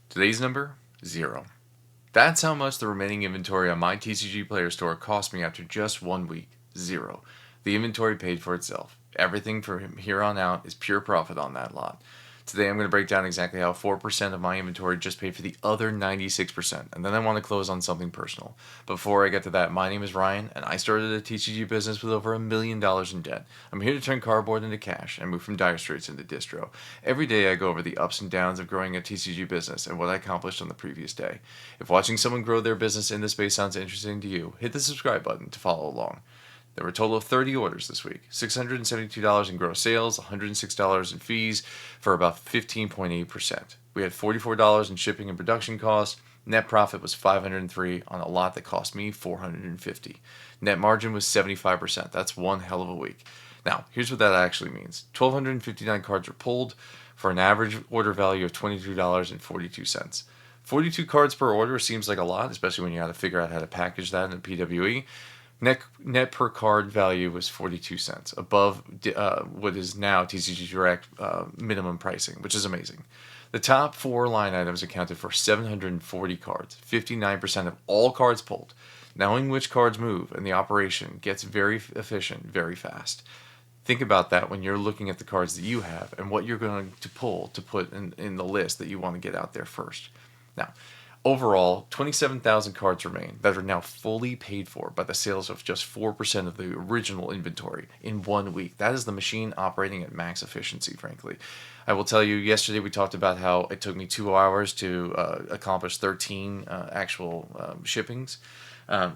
Today's number, 0. That's how much the remaining inventory on my TCGplayer store cost me after just 1 week. 0. The inventory paid for itself. Everything from here on out is pure profit on that lot. Today I'm going to break down exactly how 4% of my inventory just paid for the other 96%, and then I want to close on something personal. Before I get to that, my name is Ryan, and I started a TCG business with over $1 million in debt. I'm here to turn cardboard into cash and move from dire straits into distro. Every day I go over the ups and downs of growing a TCG business and what I accomplished on the previous day. If watching someone grow their business in this space sounds interesting to you, hit the subscribe button to follow along. There were a total of 30 orders this week, $672 in gross sales, $106 in fees for about 15.8%. We had $44 in shipping and production costs. Net profit was $503 on a lot that cost me $450. Net margin was 75%. That's one hell of a week. Now, here's what that actually means. 1,259 cards were pulled for an average order value of $22.42. 42 cards per order seems like a lot, especially when you got to figure out how to package that in a PWE. Net per card value was 42 cents, above what is now TCG Direct minimum pricing, which is amazing. The top 4 line items accounted for 740 cards, 59% of all cards pulled. Knowing which cards move and the operation gets very efficient very fast. Think about that when you're looking at the cards that you have and what you're going to pull to put in the list that you want to get out there first. Now, overall, 27,000 cards remain that are now fully paid for by the sales of just 4% of the original inventory in 1 week. That is the machine operating at max efficiency, frankly. I will tell you, yesterday we talked about how it took me 2 hours to accomplish 13 actual shippings.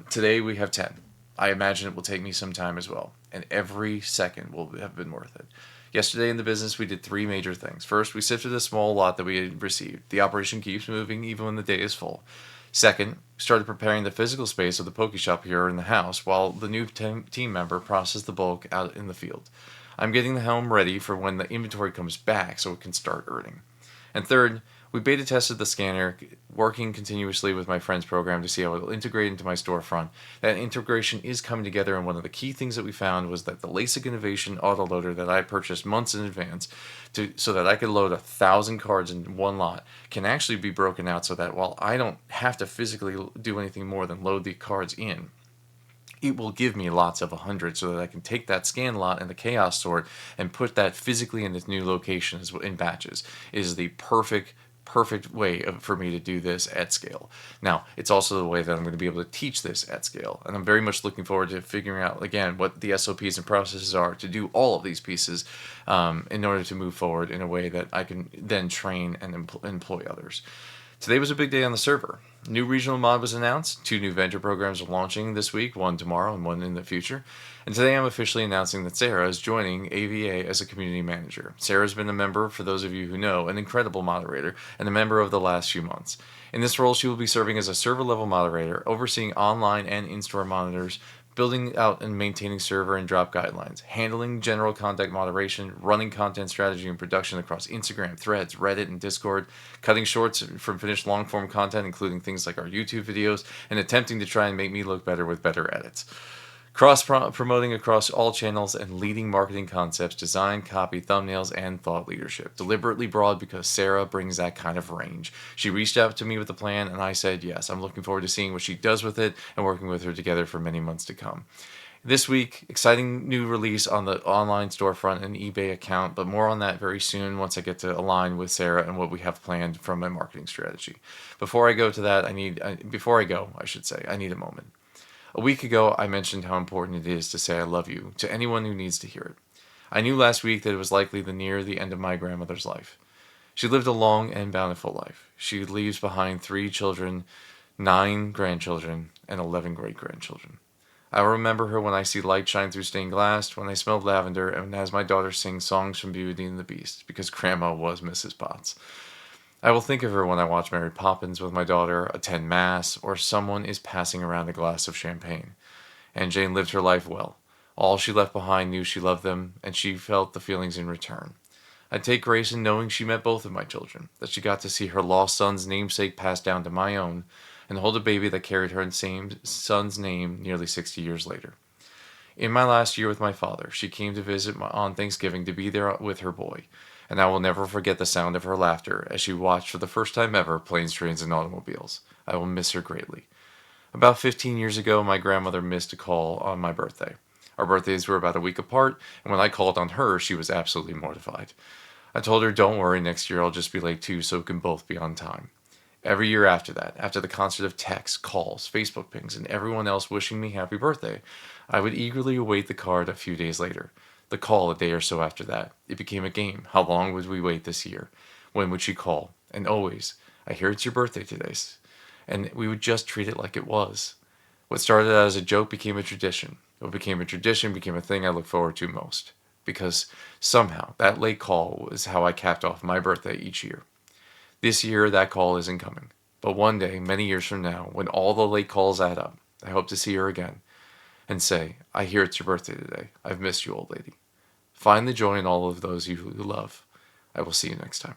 Today we have 10. I imagine it will take me some time as well, and every second will have been worth it. Yesterday in the business, we did 3 major things. First, we sifted a small lot that we had received. The operation keeps moving even when the day is full. Second, started preparing the physical space of the Poke Shop here in the house while the new team member processed the bulk out in the field. I'm getting the helm ready for when the inventory comes back so it can start earning. And third, we beta tested the scanner, working continuously with my friend's program to see how it will integrate into my storefront. That integration is coming together, and one of the key things that we found was that the LASIK Innovation autoloader that I purchased months in advance so that I could load 1,000 cards in one lot can actually be broken out so that while I don't have to physically do anything more than load the cards in, it will give me lots of 100 so that I can take that scan lot and the chaos sort and put that physically in its new location in batches. It is the perfect way for me to do this at scale. Now, it's also the way that I'm going to be able to teach this at scale, and I'm very much looking forward to figuring out, again, what the SOPs and processes are to do all of these pieces in order to move forward in a way that I can then train and employ others. Today was a big day on the server. New regional mod was announced. 2 new venture programs are launching this week, one tomorrow and one in the future. And today I'm officially announcing that Sarah is joining AVA as a community manager. Sarah's been a member, for those of you who know, an incredible moderator and a member of the last few months. In this role, she will be serving as a server level moderator, overseeing online and in-store monitors, building out and maintaining server and drop guidelines, handling general content moderation, running content strategy and production across Instagram, Threads, Reddit, and Discord, cutting shorts from finished long-form content, including things like our YouTube videos, and attempting to try and make me look better with better edits. Cross-promoting across all channels and leading marketing concepts, design, copy, thumbnails, and thought leadership. Deliberately broad because Sarah brings that kind of range. She reached out to me with a plan, and I said yes. I'm looking forward to seeing what she does with it and working with her together for many months to come. This week, exciting new release on the online storefront and eBay account, but more on that very soon once I get to align with Sarah and what we have planned from my marketing strategy. Before I go to that, I need a moment. A week ago, I mentioned how important it is to say I love you to anyone who needs to hear it. I knew last week that it was likely near the end of my grandmother's life. She lived a long and bountiful life. She leaves behind 3 children, 9 grandchildren, and 11 great-grandchildren. I will remember her when I see light shine through stained glass, when I smell lavender, and as my daughter sings songs from Beauty and the Beast, because Grandma was Mrs. Potts. I will think of her when I watch Mary Poppins with my daughter, attend Mass, or someone is passing around a glass of champagne. And Jane lived her life well. All she left behind knew she loved them, and she felt the feelings in return. I take grace in knowing she met both of my children, that she got to see her lost son's namesake passed down to my own, and hold a baby that carried her same son's name nearly 60 years later. In my last year with my father, she came to visit on Thanksgiving to be there with her boy. and I will never forget the sound of her laughter as she watched for the first time ever Planes, Trains, and Automobiles. I will miss her greatly. About 15 years ago, my grandmother missed a call on my birthday. Our birthdays were about a week apart, and when I called on her, she was absolutely mortified. I told her, don't worry, next year I'll just be late too, so we can both be on time. Every year after that, after the concert of texts, calls, Facebook pings, and everyone else wishing me happy birthday, I would eagerly await the card a few days later. The call a day or so after that. It became a game. How long would we wait this year? When would she call? And always, I hear it's your birthday today. And we would just treat it like it was. What started out as a joke became a tradition. What became a tradition became a thing I look forward to most. Because somehow, that late call was how I capped off my birthday each year. This year, that call isn't coming. But one day, many years from now, when all the late calls add up, I hope to see her again and say, I hear it's your birthday today. I've missed you, old lady. Find the joy in all of those you love. I will see you next time.